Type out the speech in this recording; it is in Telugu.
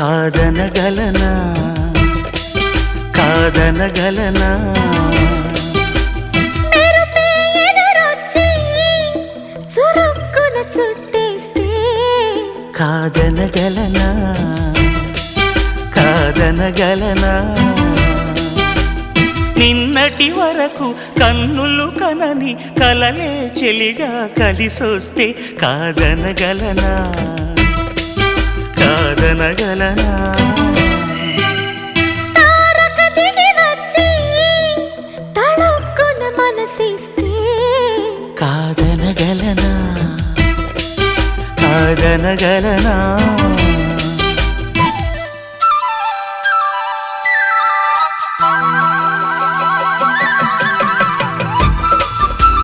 కాదనగలనా కాదనగలనా చురుక్కున చుట్టేస్తే కాదనగలనా కాదనగలనా నిన్నటి వరకు కన్నులు కనని కలలే చెలిగా కలిసొస్తే కాదనగలనా కాదనగలనా తారక దిగి వచ్చి తళుక్కున మనసిస్తే కాదనగలనా కాదనగలనా